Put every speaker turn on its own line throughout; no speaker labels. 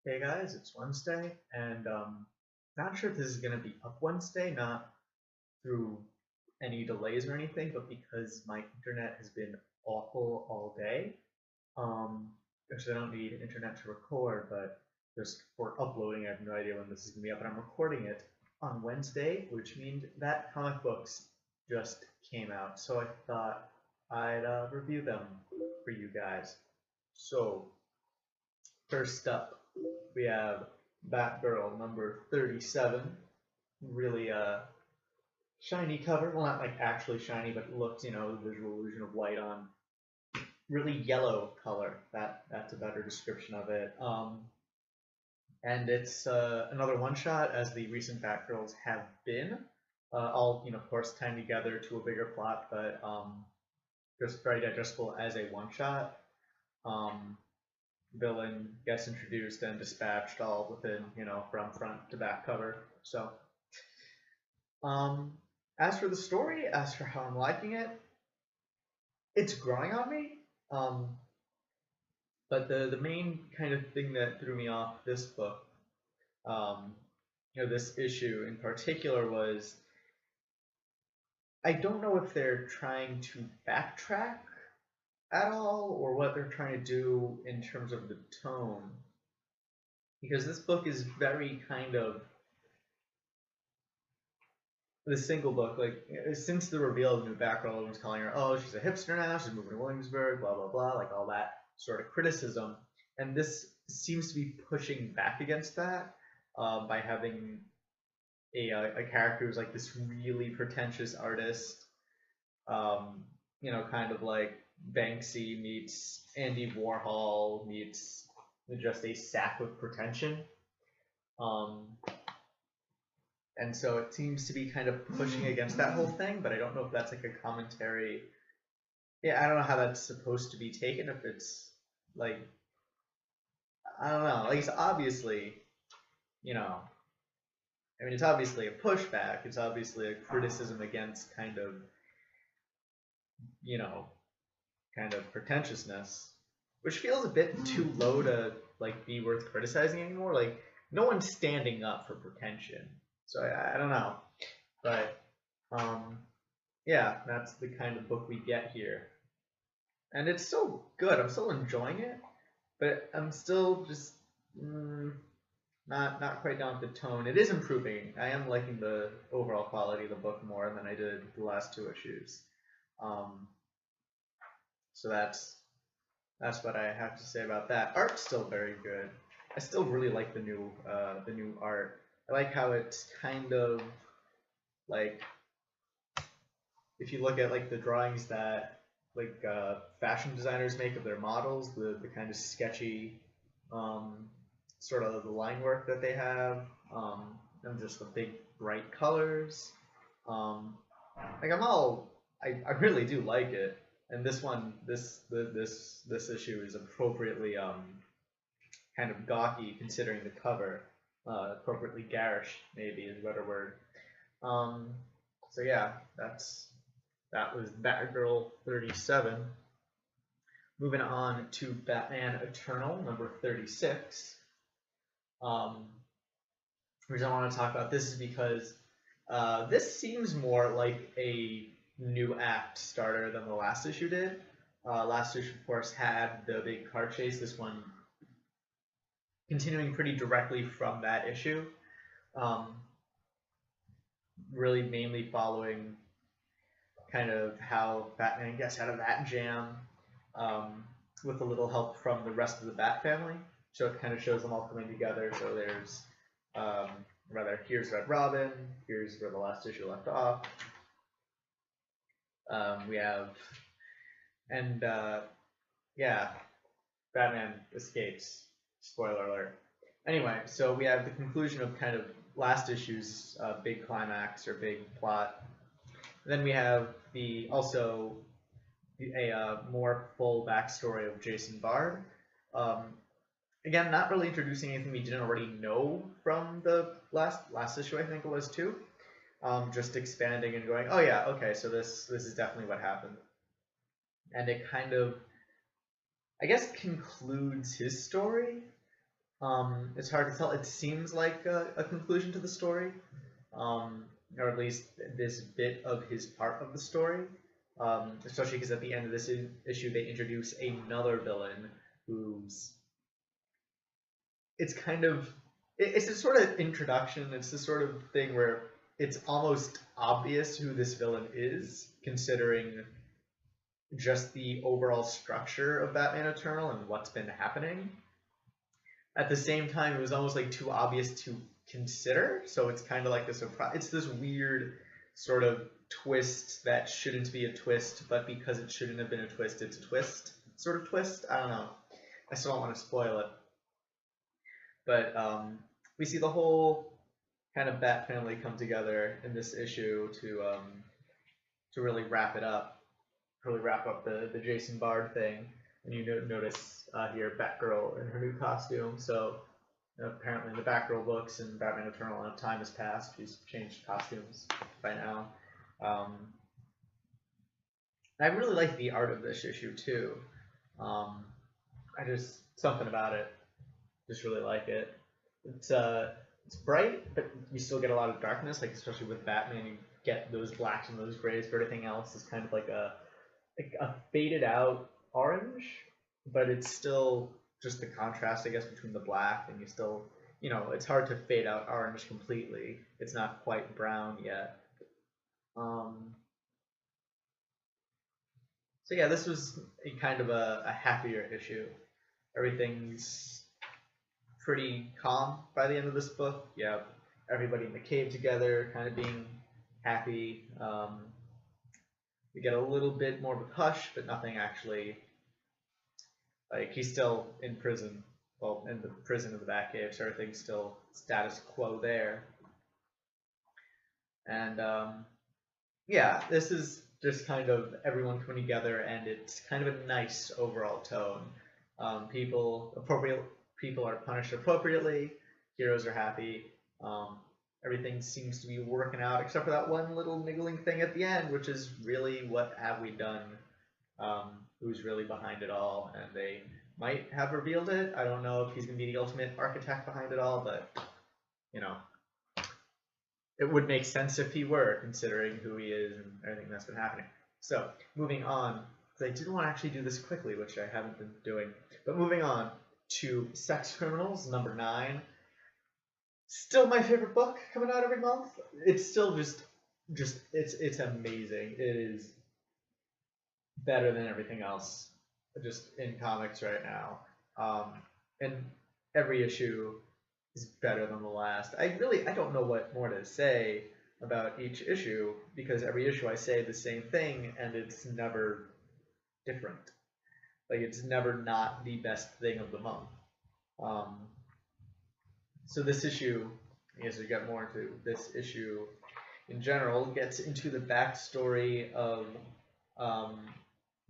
Hey guys, it's Wednesday, and not sure if this is gonna be up Wednesday, not through any delays or anything, but because my internet has been awful all day. Actually, I don't need internet to record, but just for uploading, I have no idea when this is gonna be up, and I'm recording it on Wednesday, which means that comic books just came out, so I thought I'd review them for you guys. So, first up, we have Batgirl number 37. Really shiny cover. Well, not like actually shiny, but it looks, the visual illusion of light on. Really yellow color. That's a better description of it. And it's another one shot, as the recent Batgirls have been. All, of course, timed together to a bigger plot, but just very digestible as a one shot. Villain gets introduced and dispatched all within, from front to back cover. So, um, as for the story, as for how I'm liking it, it's growing on me. Um, but the main kind of thing that threw me off this book, um, this issue in particular, was I don't know if they're trying to backtrack at all or what they're trying to do in terms of the tone, because this book is very kind of the single book, like since the reveal of the new Batgirl, everyone's calling her, oh, she's a hipster now, she's moving to Williamsburg, blah blah blah, like all that sort of criticism, and this seems to be pushing back against that by having a character who's like this really pretentious artist, kind of like Banksy meets Andy Warhol meets just a sack of pretension. Um, and so it seems to be kind of pushing against that whole thing, but I don't know if that's like a commentary. Yeah, I don't know how that's supposed to be taken. If it's like, I don't know. Like, it's obviously, you know, I mean, it's obviously a pushback. It's obviously a criticism against you know, kind of pretentiousness, which feels a bit too low to like be worth criticizing anymore. Like, no one's standing up for pretension, so I don't know, but um, yeah, that's the kind of book we get here. And it's still good. I'm still enjoying it, but I'm still just not quite down with the tone. It is improving. I am liking the overall quality of the book more than I did the last two issues. Um, so that's what I have to say about that. Art's still very good. I still really like the new art. I like how it's kind of like, if you look at like the drawings that like fashion designers make of their models, the kind of sketchy sort of the line work that they have, and just the big bright colors. Um, like I really do like it, and this one, this issue is appropriately kind of gawky considering the cover, appropriately garish maybe is a better word. Um, so yeah, that was Batgirl 37. Moving on to Batman Eternal number 36. The reason I want to talk about this is because this seems more like a new act starter than the last issue did. Last issue, of course, had the big car chase. This one continuing pretty directly from that issue. Um, really mainly following kind of how Batman gets out of that jam, with a little help from the rest of the Bat family. So it kind of shows them all coming together. So there's here's Red Robin, here's where the last issue left off. We have, and yeah, Batman escapes. Spoiler alert. Anyway, so we have the conclusion of kind of last issue's big climax or big plot. Then we have also a more full backstory of Jason Bard. Um, Again, not really introducing anything we didn't already know from the last issue, I think it was too. Just expanding and going, oh yeah, okay, so this is definitely what happened, and it kind of, I guess, concludes his story. It's hard to tell. It seems like a conclusion to the story, um, or at least this bit of his part of the story. Especially because at the end of this issue, they introduce another villain who's it's kind of it's a sort of introduction. It's the sort of thing where it's almost obvious who this villain is, considering just the overall structure of Batman Eternal and what's been happening. At the same time, it was almost like too obvious to consider, so it's kind of like a surprise. It's this weird sort of twist that shouldn't be a twist, but because it shouldn't have been a twist, it's a twist sort of twist. I don't know. I still don't want to spoil it. But we see the whole kind of Bat family come together in this issue to really wrap it up, really wrap up the Jason Bard thing. And you notice here Batgirl in her new costume. So apparently in the Batgirl books and Batman Eternal, enough time has passed. She's changed costumes by now. I really like the art of this issue too. I just something about it. Just really like it. It's bright, but you still get a lot of darkness. Like especially with Batman, you get those blacks and those grays. But everything else is kind of like a faded out orange, but it's still just the contrast, I guess, between the black and you still, it's hard to fade out orange completely. It's not quite brown yet. So yeah, this was a kind of a happier issue. Everything's pretty calm by the end of this book. You have everybody in the cave together, kind of being happy. We get a little bit more of a hush, but nothing actually. Like he's still in prison, well, in the prison of the Batcave, so everything's still status quo there. And yeah, this is just kind of everyone coming together, and it's kind of a nice overall tone. People are punished appropriately. Heroes are happy. Everything seems to be working out, except for that one little niggling thing at the end, which is really what have we done? Who's really behind it all? And they might have revealed it. I don't know if he's going to be the ultimate architect behind it all, but it would make sense if he were, considering who he is and everything that's been happening. So, moving on, because I didn't want to actually do this quickly, which I haven't been doing, but moving on to Sex Criminals, number 9. Still my favorite book coming out every month. It's still just it's amazing. It is better than everything else just in comics right now. And every issue is better than the last. I don't know what more to say about each issue, because every issue I say the same thing and it's never different. Like it's never not the best thing of the month. So this issue, I guess we get more into this issue in general, gets into the backstory of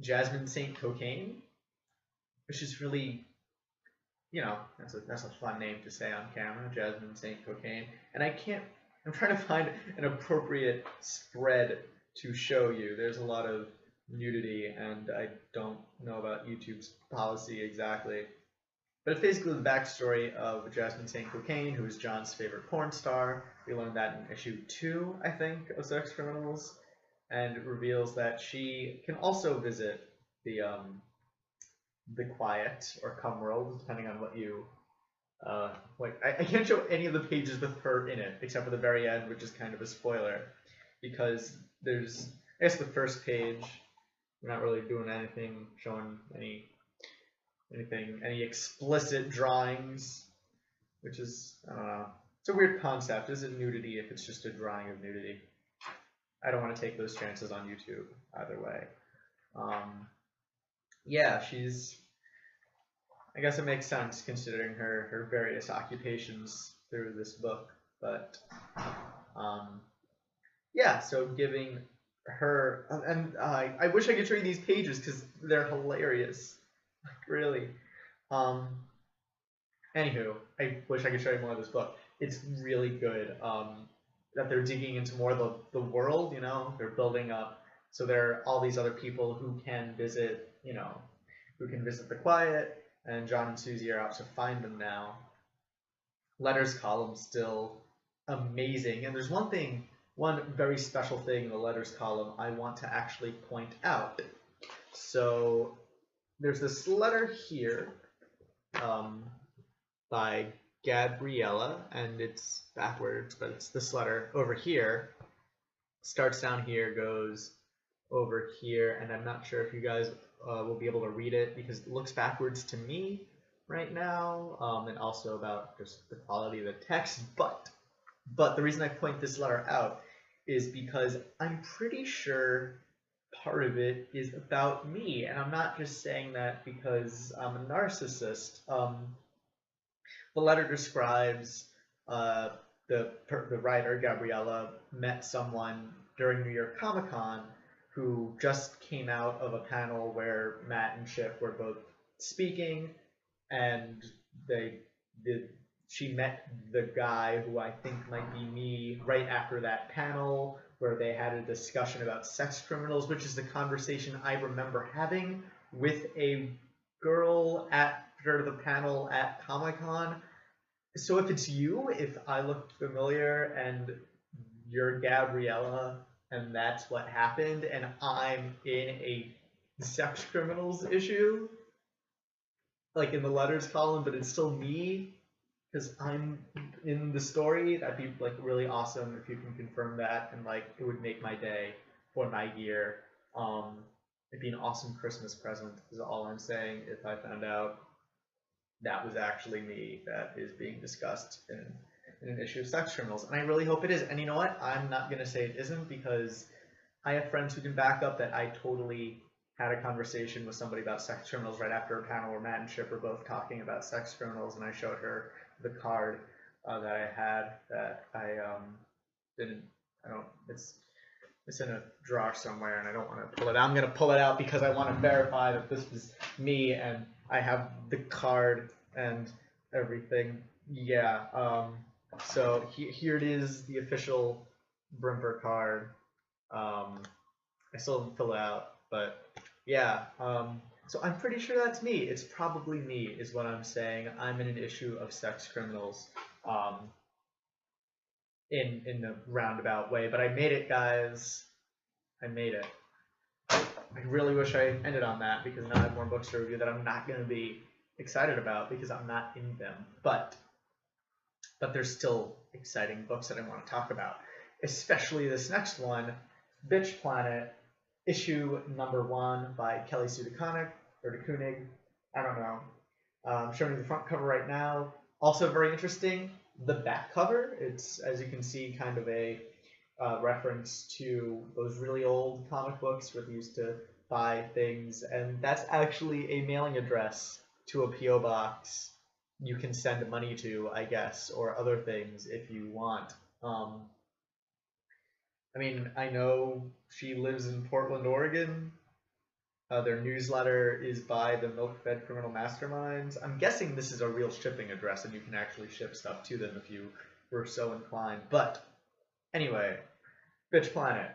Jasmine St. Cocaine, which is really, that's a fun name to say on camera, Jasmine St. Cocaine. And I'm trying to find an appropriate spread to show you. There's a lot of nudity, and I don't know about YouTube's policy exactly. But it's basically the backstory of Jasmine St. Cocaine, who is John's favorite porn star. We learned that in issue 2, I think, of Sex Criminals, and it reveals that she can also visit the quiet or cum world, depending on what you I can't show any of the pages with her in it, except for the very end, which is kind of a spoiler, because there's, I guess, the first page. We're not really doing anything, showing any explicit drawings, which is, I don't know. It's a weird concept. Is it nudity if it's just a drawing of nudity? I don't want to take those chances on YouTube either way. Yeah, I guess it makes sense considering her various occupations through this book, but yeah, so giving her, and I wish I could show you these pages because they're hilarious. Really. Anywho, I wish I could show you more of this book. It's really good. That they're digging into more of the world, they're building up. So there are all these other people who can visit, who can visit the quiet, and John and Susie are out to find them now. letters column still amazing. And there's one very special thing in the letters column I want to actually point out. So there's this letter here um, by Gabriella, and it's backwards, but it's this letter over here. Starts down here, goes over here, and I'm not sure if you guys will be able to read it because it looks backwards to me right now, and also about just the quality of the text. But the reason I point this letter out is because I'm pretty sure part of it is about me, and I'm not just saying that because I'm a narcissist. The letter describes the writer Gabriella met someone during New York Comic Con who just came out of a panel where Matt and Chip were both speaking, and she met the guy who I think might be me right after that panel where they had a discussion about sex criminals, which is the conversation I remember having with a girl after the panel at Comic-Con. So if it's you, if I look familiar and you're Gabriella and that's what happened and I'm in a sex criminals issue, like in the letters column, but it's still me because I'm in the story, that'd be like really awesome if you can confirm that, and like it would make my day for my year. It'd be an awesome Christmas present is all I'm saying if I found out that was actually me that is being discussed in an issue of sex criminals. And I really hope it is. And you know what? I'm not going to say it isn't because I have friends who can back up that I totally had a conversation with somebody about sex criminals right after a panel where Matt and Chip were both talking about sex criminals, and I showed her the card that I had that I didn't, I don't, it's in a drawer somewhere and I don't want to pull it out. I'm going to pull it out because I want to verify that this was me and I have the card and everything. Yeah, so here it is, the official Brimper card. I still didn't fill it out, but yeah. So I'm pretty sure that's me. It's probably me, is what I'm saying. I'm in an issue of sex criminals, in a roundabout way. But I made it, guys. I made it. I really wish I ended on that because now I have more books to review that I'm not going to be excited about because I'm not in them. But there's still exciting books that I want to talk about, especially this next one, Bitch Planet, issue number 1 by Kelly Sue DeConnick, or DeKooning, I don't know. I'm showing you the front cover right now. Also very interesting, the back cover. It's, as you can see, kind of a reference to those really old comic books where they used to buy things, and that's actually a mailing address to a P.O. box you can send money to, I guess, or other things if you want. I mean, I know she lives in Portland, Oregon. Their newsletter is by the Milk-Fed Criminal Masterminds. I'm guessing this is a real shipping address and you can actually ship stuff to them if you were so inclined. But anyway, Bitch Planet.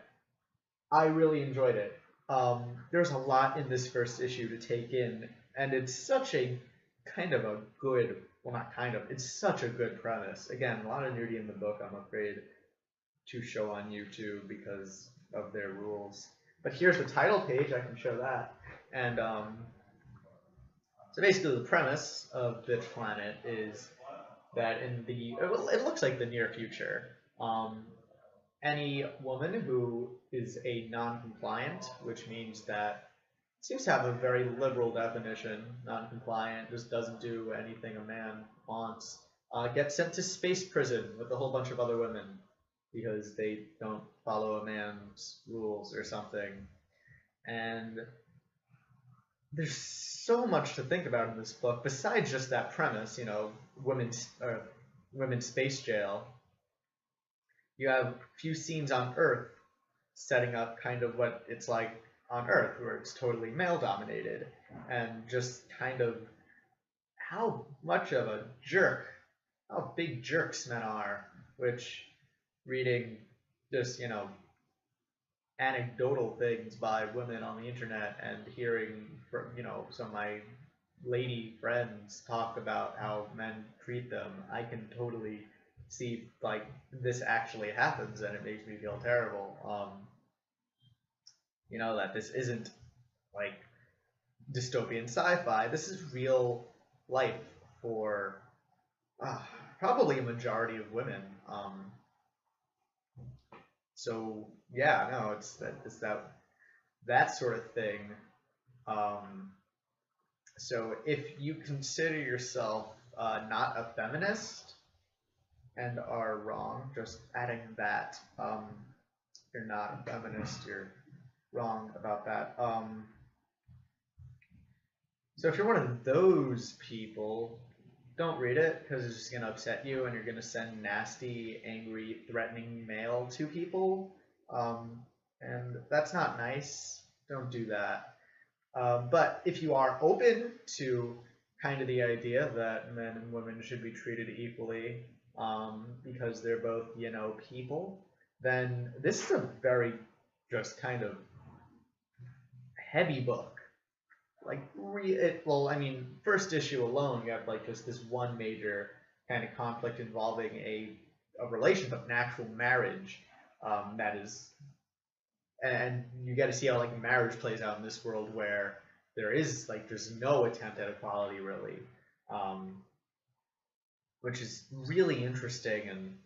I really enjoyed it. There's a lot in this first issue to take in, and it's such a kind of a good, well, not kind of, it's such a good premise. Again, a lot of nudity in the book, I'm afraid to show on YouTube because of their rules. But here's the title page, I can show that. And so basically the premise of Bitch Planet is that in the, it looks like the near future, any woman who is a non-compliant, which means that seems to have a very liberal definition, non-compliant, just doesn't do anything a man wants, gets sent to space prison with a whole bunch of other women because they don't follow a man's rules or something. And there's so much to think about in this book, besides just that premise, you know, women's space jail. You have a few scenes on Earth setting up kind of what it's like on Earth, where it's totally male-dominated, and just kind of how much of a jerk, how big jerks men are, which reading just, you know, anecdotal things by women on the internet and hearing from, you know, some of my lady friends talk about how men treat them, I can totally see like this actually happens, and it makes me feel terrible. That this isn't like dystopian sci-fi. This is real life for uh, probably a majority of women. So yeah, no, it's that sort of thing. Um, so if you consider yourself not a feminist and are wrong, just adding that, you're not a feminist, you're wrong about that. So if you're one of those people, don't read it because it's just gonna upset you, and you're gonna send nasty, angry, threatening mail to people, and that's not nice. Don't do that. But if you are open to kind of the idea that men and women should be treated equally, because they're both, people, then this is a very just kind of heavy book. Like, well, I mean, first issue alone, you have like just this one major kind of conflict involving a relationship, an actual marriage, that is, and you got to see how like marriage plays out in this world where there's no attempt at equality really, um, which is really interesting and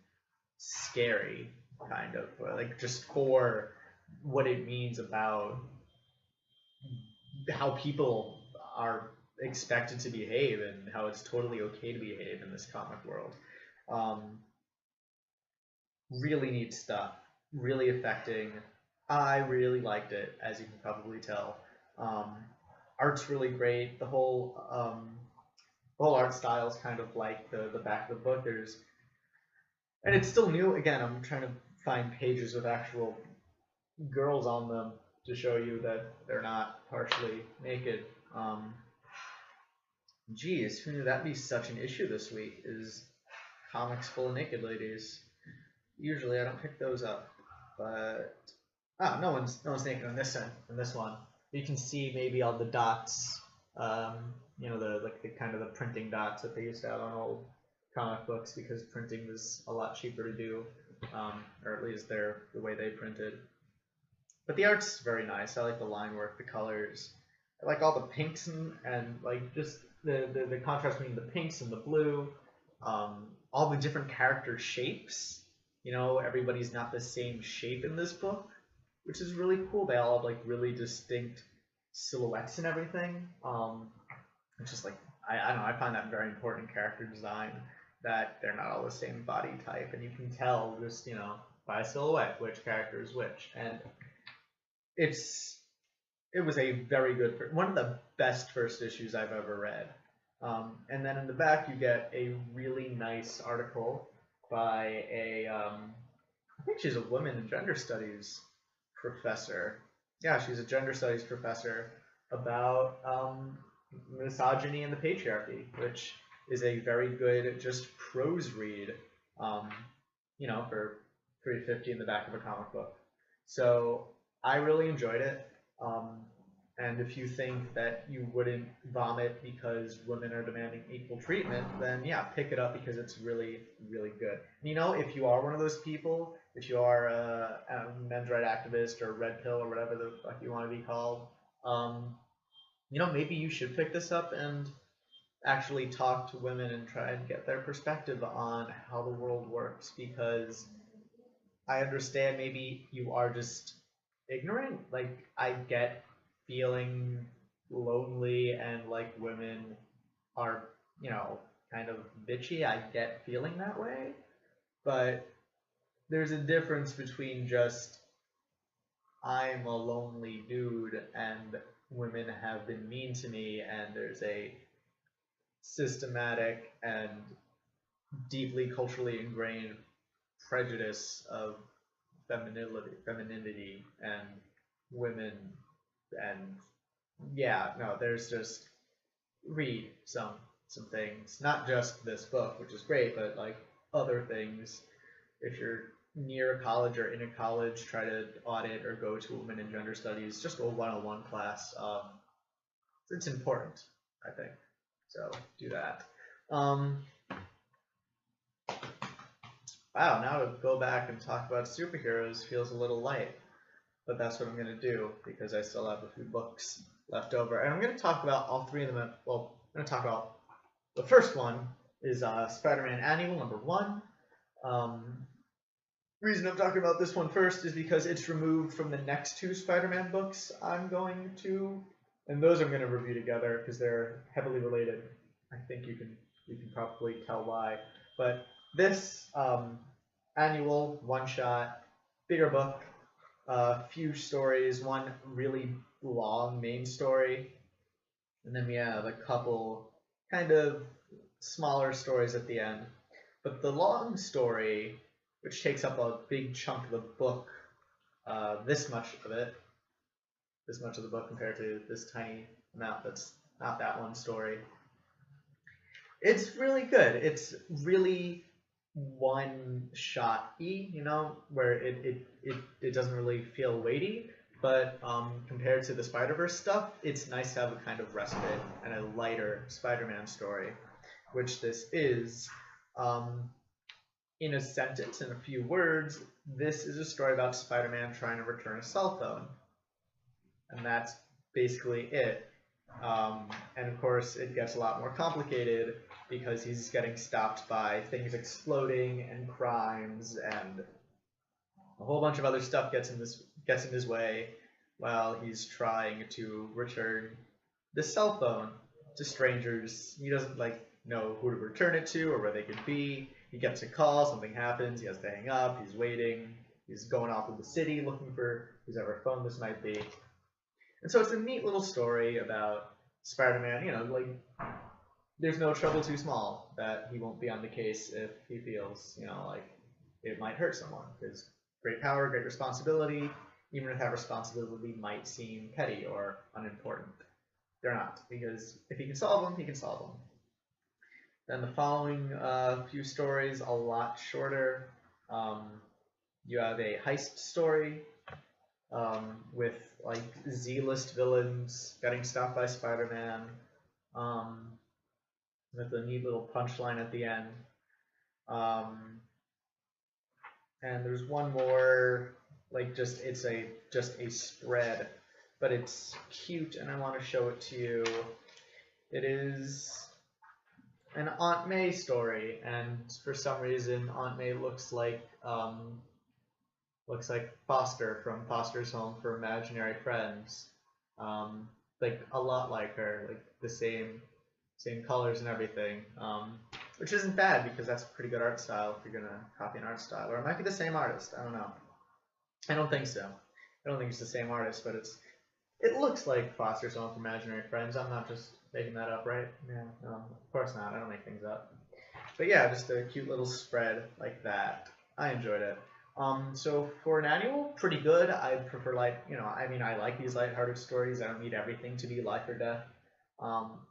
scary, kind of like just for what it means about how people are expected to behave and how it's totally okay to behave in this comic world. Um, really neat stuff, really affecting. I really liked it, as you can probably tell. Um, art's really great. The whole art style is kind of like the back of the book. And it's still new. Again, I'm trying to find pages with actual girls on them to show you that they're not partially naked. Geez, who knew that'd be such an issue this week? Is comics full of naked ladies? Usually, I don't pick those up, but no one's naked on this one. On this one, you can see maybe all the dots. The kind of the printing dots that they used to have on old comic books because printing was a lot cheaper to do, or at least the way they printed. But the art's very nice. I like the line work, the colors. I like all the pinks and like just the contrast between the pinks and the blue. All the different character shapes. Everybody's not the same shape in this book, which is really cool. They all have like really distinct silhouettes and everything. It's just like I don't know. I find that very important in character design, that they're not all the same body type, and you can tell just by silhouette which character is which. And it was a very good, one of the best first issues I've ever read. And then in the back you get a really nice article by I think she's a women in gender studies professor. Yeah, she's a gender studies professor about misogyny and the patriarchy, which is a very good just prose read, um, for 350 in the back of a comic book. So I really enjoyed it. Um, and if you think that you wouldn't vomit because women are demanding equal treatment, then yeah, pick it up because it's really, really good. If you are one of those people, if you are a men's right activist or red pill or whatever the fuck you want to be called, maybe you should pick this up and actually talk to women and try and get their perspective on how the world works, because I understand maybe you are just ignorant. Like, I get feeling lonely and like women are, kind of bitchy. I get feeling that way. But there's a difference between just I'm a lonely dude and women have been mean to me, and there's a systematic and deeply culturally ingrained prejudice of femininity and women. And yeah, no, there's just read some things, not just this book, which is great, but like other things. If you're near a college or in a college, try to audit or go to women in gender studies, just a 101 class. It's important. I think. So do that. Wow, now to go back and talk about superheroes feels a little light, but that's what I'm going to do because I still have a few books left over. And I'm going to talk about all three of them. Well, I'm going to talk about the first one is Spider-Man Annual #1. Reason I'm talking about this one first is because it's removed from the next two Spider-Man books I'm going to, and those I'm going to review together because they're heavily related. I think you can probably tell why. But this annual one-shot, bigger book, few stories, one really long main story, and then we have a couple kind of smaller stories at the end. But the long story, which takes up a big chunk of the book, this much of the book compared to this tiny amount that's not that one story. It's really good. It's really one-shot-y, where it doesn't really feel weighty. But compared to the Spider-Verse stuff, it's nice to have a kind of respite and a lighter Spider-Man story, which this is. In a sentence, in a few words, this is a story about Spider-Man trying to return a cell phone. And that's basically it. And of course, it gets a lot more complicated because he's getting stopped by things exploding and crimes and a whole bunch of other stuff gets in his way while he's trying to return the cell phone to strangers. He doesn't know who to return it to or where they could be. He gets a call, something happens, he has to hang up, he's waiting, he's going off of the city looking for whoever phone this might be. And so it's a neat little story about Spider-Man, there's no trouble too small that he won't be on the case if he feels, it might hurt someone. Because great power, great responsibility, even if that responsibility might seem petty or unimportant. They're not, because if he can solve them, he can solve them. Then the following few stories, a lot shorter. You have a heist story with Z-list villains getting stopped by Spider-Man, with a neat little punchline at the end. And there's one more, it's just a spread, but it's cute, and I want to show it to you. It is an Aunt May story, and for some reason Aunt May looks like Foster from Foster's Home for Imaginary Friends, a lot like her, the same colors and everything, which isn't bad because that's a pretty good art style if you're gonna copy an art style, or it might be the same artist. I don't know. I don't think so. I don't think it's the same artist, but it looks like Foster's Home for Imaginary Friends. I'm not just making that up, right? Yeah, no, of course not. I don't make things up. But yeah, just a cute little spread like that. I enjoyed it. So for an annual, pretty good. I prefer I like these lighthearted stories. I don't need everything to be life or death.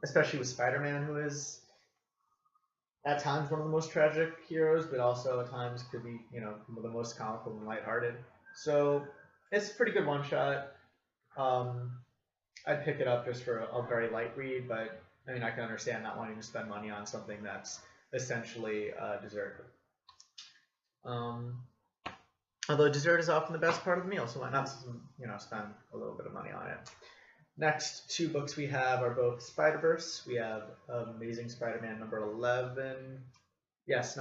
Especially with Spider-Man, who is at times one of the most tragic heroes, but also at times could be, one of the most comical and lighthearted. So it's a pretty good one-shot. I'd pick it up just for a very light read, but I can understand not wanting to spend money on something that's essentially dessert. Although dessert is often the best part of the meal, so why not spend a little bit of money on it. Next two books we have are both Spider-Verse. We have Amazing Spider-Man #11. Yes,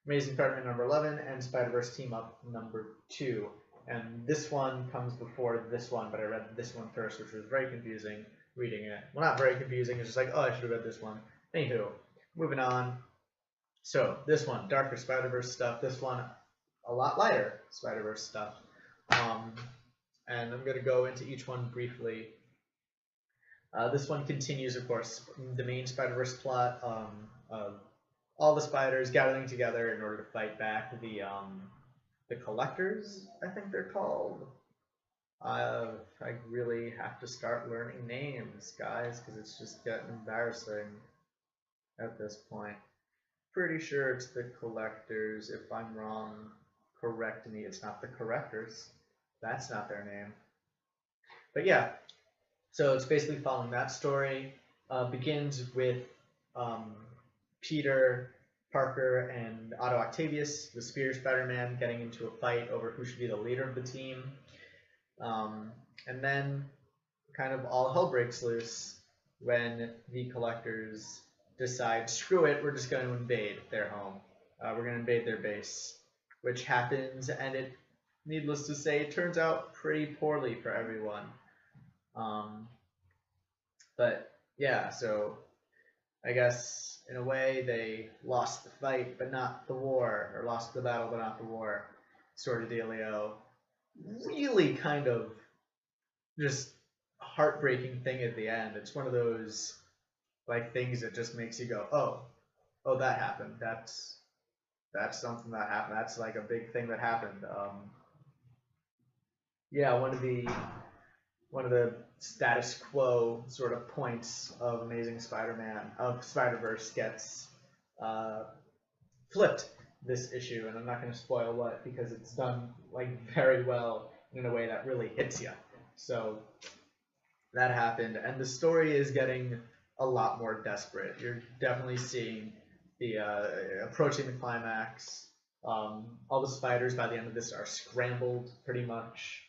Amazing Spider-Man #11 and Spider-Verse Team Up #2. And this one comes before this one, but I read this one first, which was very confusing reading it. Well, not very confusing, it's just I should have read this one. Anywho, moving on. So, this one, darker Spider-Verse stuff. This one, a lot lighter Spider-Verse stuff. And I'm going to go into each one briefly. This one continues, of course, the main Spider-Verse plot of all the spiders gathering together in order to fight back the Collectors, I think they're called. I really have to start learning names, guys, because it's just getting embarrassing at this point. Pretty sure it's the Collectors. If I'm wrong, correct me. It's not the Correctors. That's not their name. But yeah, so it's basically following that story. begins with um, Peter Parker and Otto Octavius, the Spear Spider-Man, getting into a fight over who should be the leader of the team. And then kind of all hell breaks loose when the Collectors decide, screw it, we're just going to invade their home. We're going to invade their base, which happens, and it, needless to say, turns out pretty poorly for everyone. But yeah, so I guess in a way they lost the fight, but not the war, or lost the battle, but not the war, sort of dealio. Really kind of just heartbreaking thing at the end. It's one of those like things that just makes you go, oh, that happened. That's something that happened. That's like a big thing that happened. Yeah, one of the status quo sort of points of Amazing Spider-Man of Spider-Verse gets flipped this issue, and I'm not going to spoil what because it's done like very well in a way that really hits you. So that happened, and the story is getting a lot more desperate. You're definitely seeing the approaching the climax. All the spiders by the end of this are scrambled pretty much,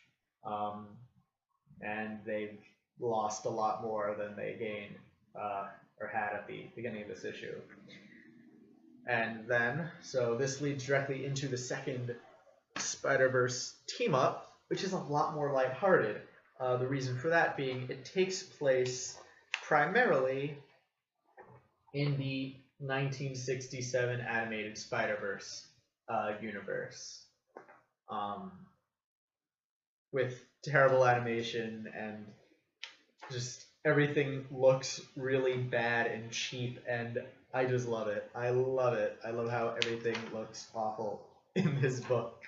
and they've lost a lot more than they gained or had at the beginning of this issue. And then, so this leads directly into the second Spider-Verse team up, which is a lot more lighthearted. The reason for that being it takes place primarily in the 1967 animated Spider-Verse universe, with terrible animation and just everything looks really bad and cheap, and I just love it. I love it. I love how everything looks awful in this book.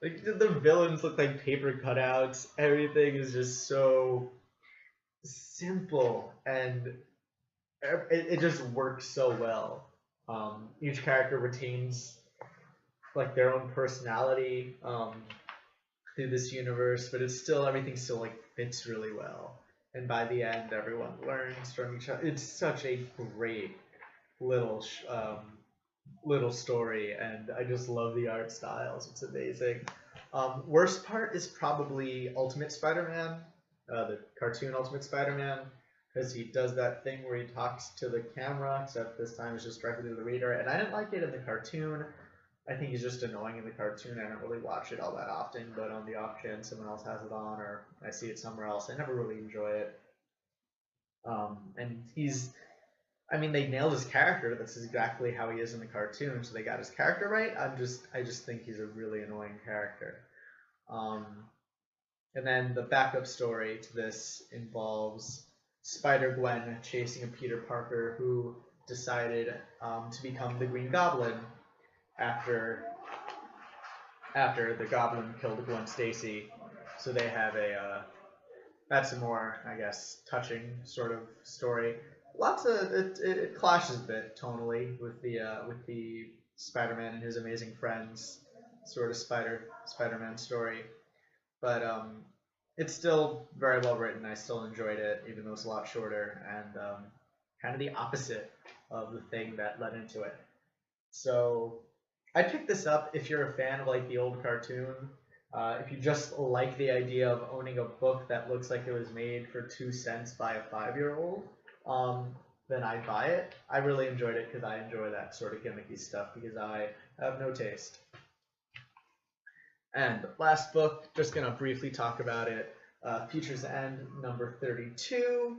Like, the villains look like paper cutouts. Everything is just so simple, and it just works so well. Each character retains like their own personality through this universe, but it's still, everything still like fits really well. And by the end, everyone learns from each other. It's such a great little story, and I just love the art styles. It's amazing. Worst part is probably Ultimate Spider-Man, the cartoon Ultimate Spider-Man, because he does that thing where he talks to the camera, except this time it's just directly to the reader, and I didn't like it in the cartoon. I think he's just annoying in the cartoon. I don't really watch it all that often, but on the off chance someone else has it on or I see it somewhere else, I never really enjoy it. And they nailed his character. That's exactly how he is in the cartoon, so they got his character right. I just think he's a really annoying character. And then the backup story to this involves Spider-Gwen chasing a Peter Parker who decided to become the Green Goblin after the Goblin killed Gwen Stacy. So they have that's a more, I guess, touching sort of story. Lots of it clashes a bit tonally with the Spider-Man and his amazing friends sort of Spider-Man story, but it's still very well written. I still enjoyed it, even though it's a lot shorter and kind of the opposite of the thing that led into it. So I picked this up if you're a fan of like the old cartoon. If you just like the idea of owning a book that looks like it was made for 2 cents by a 5-year-old, then I'd buy it. I really enjoyed it because I enjoy that sort of gimmicky stuff because I have no taste. And last book, just going to briefly talk about it. Future's End, number 32.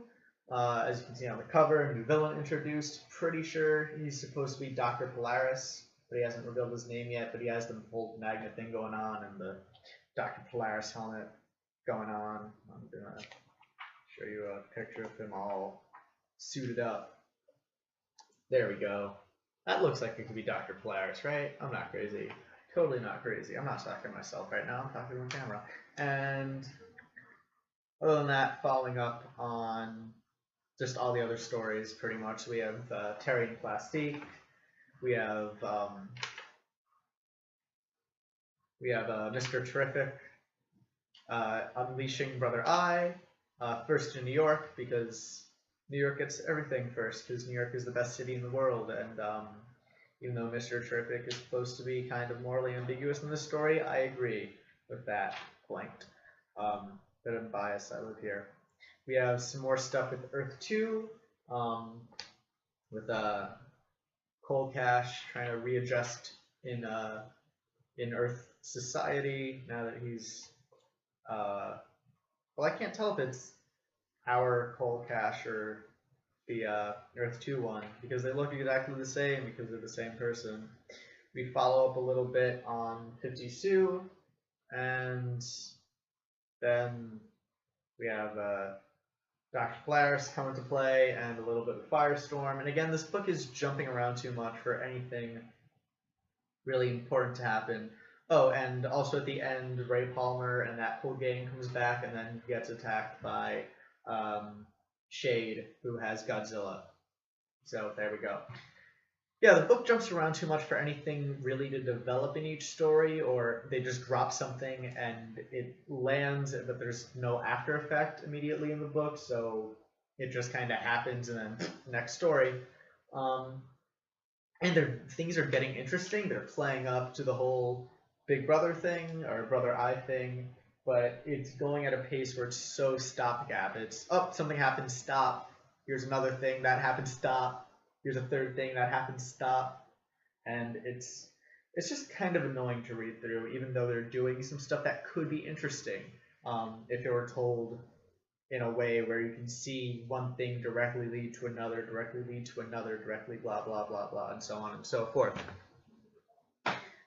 As you can see on the cover, a new villain introduced. Pretty sure he's supposed to be Dr. Polaris, but he hasn't revealed his name yet, but he has the whole magnet thing going on and the Dr. Polaris helmet going on. I'm going to show you a picture of him all suited up. There we go. That looks like it could be Dr. Polaris, right? I'm not crazy. Totally not crazy. I'm not talking to myself right now. I'm talking on camera. And other than that, following up on just all the other stories, pretty much, we have Terry and Plastique. We have Mr. Terrific unleashing Brother Eye, first to New York because New York gets everything first because New York is the best city in the world, and even though Mr. Terrific is supposed to be kind of morally ambiguous in this story, I agree with that point. But I'm biased. I live here. We have some more stuff with Earth 2, with Coal Cash trying to readjust in Earth society now that he's well, I can't tell if it's our Coal Cash or the Earth 2 one because they look exactly the same because they're the same person. We follow up a little bit on 50 Sue, and then we have Dr. Polaris come into play and a little bit of Firestorm. And again, this book is jumping around too much for anything really important to happen. Oh, and also at the end, Ray Palmer and that whole gang comes back and then gets attacked by Shade, who has Godzilla. So there we go. Yeah, the book jumps around too much for anything really to develop in each story, or they just drop something and it lands, but there's no after effect immediately in the book, so it just kind of happens and then next story. And things are getting interesting. They're playing up to the whole Big Brother thing or Brother Eye thing, but it's going at a pace where it's so stopgap. It's, oh, something happened, stop. Here's another thing that happened, stop. Here's a third thing that happened, stop. And it's just kind of annoying to read through, even though they're doing some stuff that could be interesting if it were told in a way where you can see one thing directly lead to another, directly blah, blah, blah, blah, and so on and so forth.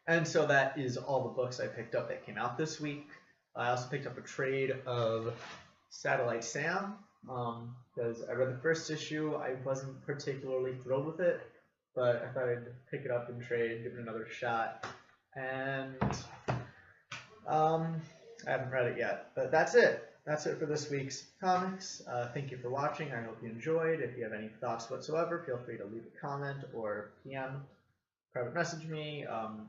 And so that is all the books I picked up that came out this week. I also picked up a trade of Satellite Sam, because I read the first issue. I wasn't particularly thrilled with it, but I thought I'd pick it up in trade, give it another shot. And I haven't read it yet, but that's it. That's it for this week's comics. Thank you for watching. I hope you enjoyed. If you have any thoughts whatsoever, feel free to leave a comment or PM, private message me.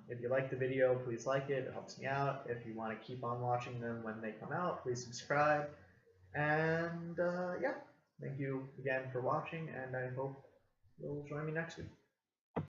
If you like the video, please like it. It helps me out. If you want to keep on watching them when they come out, please subscribe. And yeah, thank you again for watching, and I hope you'll join me next week.